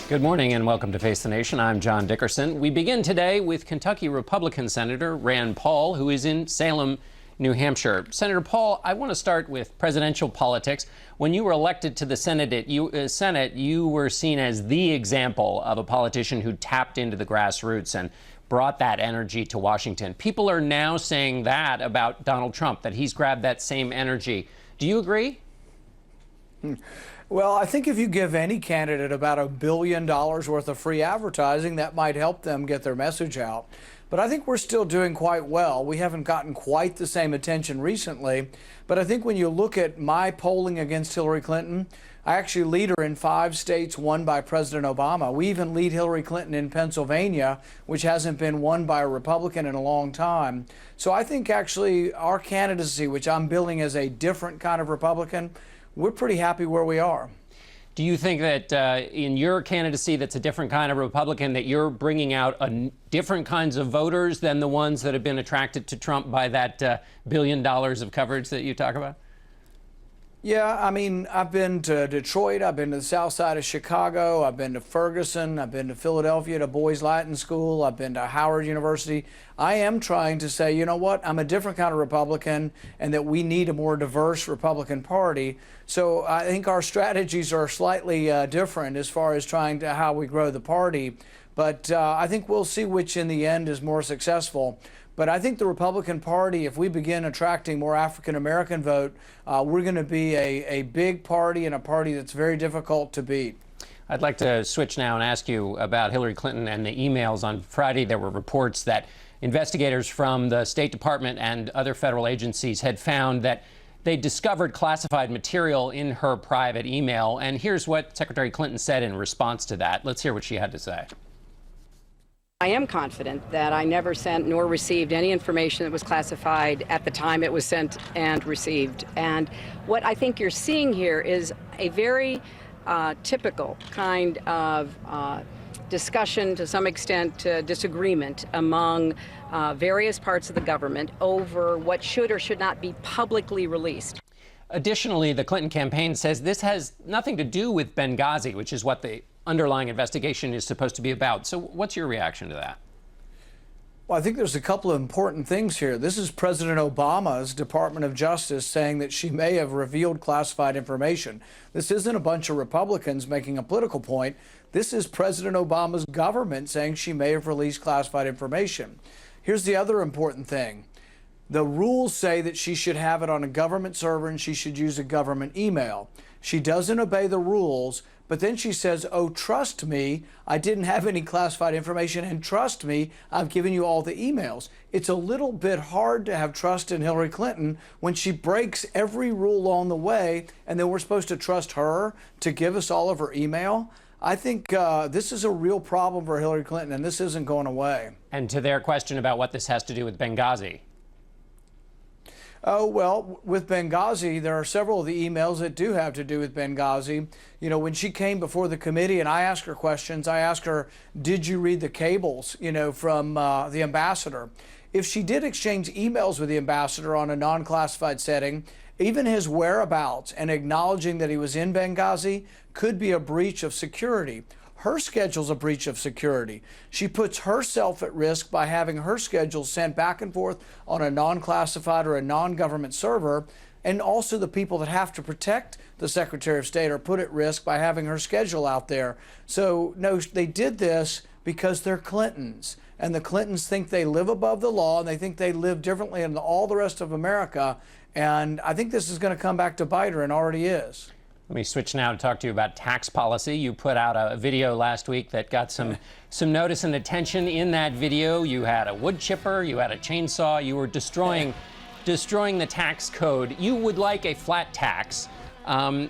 Good morning and welcome to Face the Nation. I'm John Dickerson. We begin today with Kentucky Republican Senator Rand Paul, who is in Salem, New Hampshire. Senator Paul, I want to start with presidential politics. When you were elected to the Senate, you were seen as the example of a politician who tapped into the grassroots and brought that energy to Washington. People are now saying that about Donald Trump, that he's grabbed that same energy. Do you agree? Well, I think if you give any candidate about $1 billion worth of free advertising, that might help them get their message out. But I think we're still doing quite well. We haven't gotten quite the same attention recently. But I think when you look at my polling against Hillary Clinton, I actually lead her in 5 states won by President Obama. We even lead Hillary Clinton in Pennsylvania, which hasn't been won by a Republican in a long time. So I think actually our candidacy, which I'm billing as a different kind of Republican, we're pretty happy where we are. Do you think that in your candidacy that's a different kind of Republican, that you're bringing out different kinds of voters than the ones that have been attracted to Trump by that $1 billion of coverage that you talk about? Yeah, I mean, I've been to Detroit, I've been to the south side of Chicago, I've been to Ferguson, I've been to Philadelphia to Boys Latin School, I've been to Howard University. I am trying to say, you know what, I'm a different kind of Republican and that we need a more diverse Republican Party. So I think our strategies are slightly different as far as trying to how we grow the party. But I think we'll see which in the end is more successful. But I think the Republican Party, if we begin attracting more African-American vote, we're going to be a big party and a party that's very difficult to beat. I'd like to switch now and ask you about Hillary Clinton and the emails. On Friday, there were reports that investigators from the State Department and other federal agencies had found that they discovered classified material in her private email. And here's what Secretary Clinton said in response to that. Let's hear what she had to say. I am confident that I never sent nor received any information that was classified at the time it was sent and received. And what I think you're seeing here is a very typical kind of discussion, to some extent disagreement among various parts of the government over what should or should not be publicly released. Additionally, the Clinton campaign says this has nothing to do with Benghazi, which is what the underlying investigation is supposed to be about. So what's your reaction to that? Well, I think there's a couple of important things here. This is President Obama's Department of Justice saying that she may have revealed classified information. This isn't a bunch of Republicans making a political point. This is President Obama's government saying she may have released classified information. Here's the other important thing. The rules say that she should have it on a government server and she should use a government email. She doesn't obey the rules, but then she says, oh, trust me, I didn't have any classified information, and trust me, I've given you all the emails. It's a little bit hard to have trust in Hillary Clinton when she breaks every rule along the way, and then we're supposed to trust her to give us all of her email. I think this is a real problem for Hillary Clinton, and this isn't going away. And to their question about what this has to do with Benghazi. Oh, well, with Benghazi, there are several of the emails that do have to do with Benghazi. You know, when she came before the committee and I asked her questions, I asked her, did you read the cables, from the ambassador? If she did exchange emails with the ambassador on a non-classified setting, even his whereabouts and acknowledging that he was in Benghazi could be a breach of security. Her schedule's a breach of security. She puts herself at risk by having her schedule sent back and forth on a non-classified or a non-government server, and also the people that have to protect the Secretary of State are put at risk by having her schedule out there. So, no, they did this because they're Clintons, and the Clintons think they live above the law, and they think they live differently than all the rest of America, and I think this is going to come back to bite her, and already is. Let me switch now to talk to you about tax policy. You put out a video last week that got some notice and attention. In that video, you had a wood chipper, you had a chainsaw, you were destroying the tax code. You would like a flat tax. One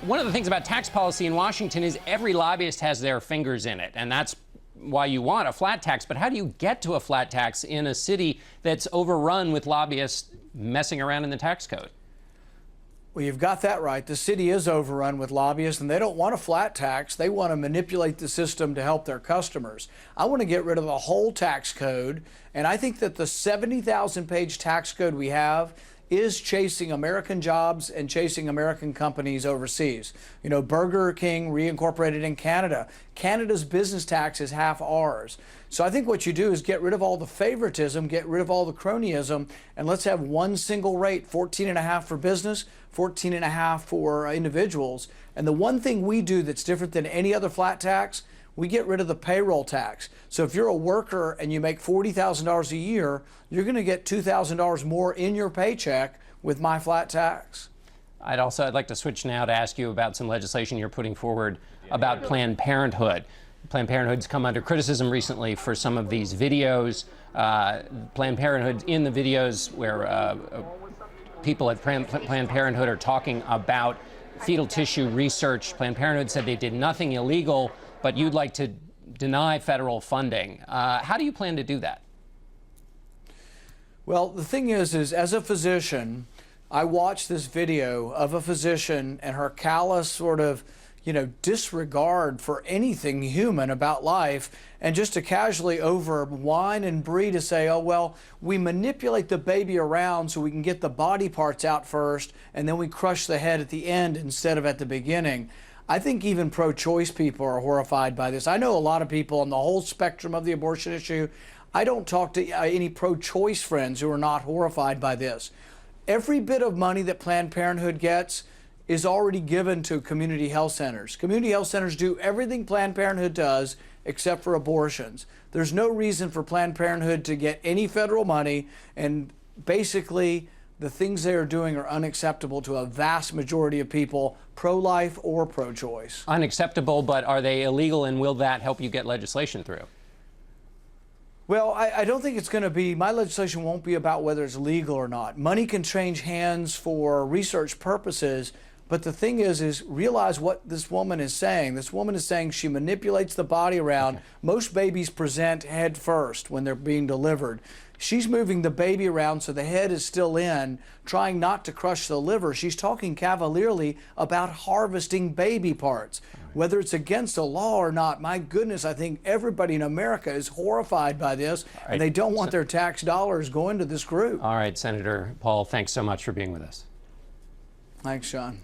of the things about tax policy in Washington is every lobbyist has their fingers in it, and that's why you want a flat tax. But how do you get to a flat tax in a city that's overrun with lobbyists messing around in the tax code? Well, you've got that right. The city is overrun with lobbyists, and they don't want a flat tax. They want to manipulate the system to help their customers. I want to get rid of the whole tax code, and I think that the 70,000-page tax code we have is chasing American jobs and chasing American companies overseas. You know, Burger King reincorporated in Canada. Canada's business tax is half ours. So I think what you do is get rid of all the favoritism, get rid of all the cronyism, and let's have one single rate, 14.5 for business, 14.5 for individuals. And the one thing we do that's different than any other flat tax, we get rid of the payroll tax. So if you're a worker and you make $40,000 a year, you're going to get $2,000 more in your paycheck with my flat tax. I'd like to switch now to ask you about some legislation you're putting forward about Planned Parenthood. Planned Parenthood's come under criticism recently for some of these videos. Planned Parenthood, in the videos where people at Planned Parenthood are talking about fetal tissue research. Planned Parenthood said they did nothing illegal, but you'd like to deny federal funding. How do you plan to do that? Well, the thing is as a physician, I watched this video of a physician and her callous sort of, disregard for anything human about life, and just to casually over whine and brie to say, oh, well, we manipulate the baby around so we can get the body parts out first, and then we crush the head at the end instead of at the beginning. I think even pro-choice people are horrified by this. I know a lot of people on the whole spectrum of the abortion issue. I don't talk to any pro-choice friends who are not horrified by this. Every bit of money that Planned Parenthood gets is already given to community health centers. Community health centers do everything Planned Parenthood does except for abortions. There's no reason for Planned Parenthood to get any federal money, and basically the things they are doing are unacceptable to a vast majority of people, pro-life or pro-choice. Unacceptable, but are they illegal, and will that help you get legislation through? Well, I don't think it's going to be, my legislation won't be about whether it's legal or not. Money can change hands for research purposes, but the thing is realize what this woman is saying. This woman is saying she manipulates the body around. Okay. Most babies present head first when they're being delivered. She's moving the baby around so the head is still in, trying not to crush the liver. She's talking cavalierly about harvesting baby parts. Whether it's against the law or not, my goodness, I think everybody in America is horrified by this, and they don't want their tax dollars going to this group. All right, Senator Paul, thanks so much for being with us. Thanks, Sean.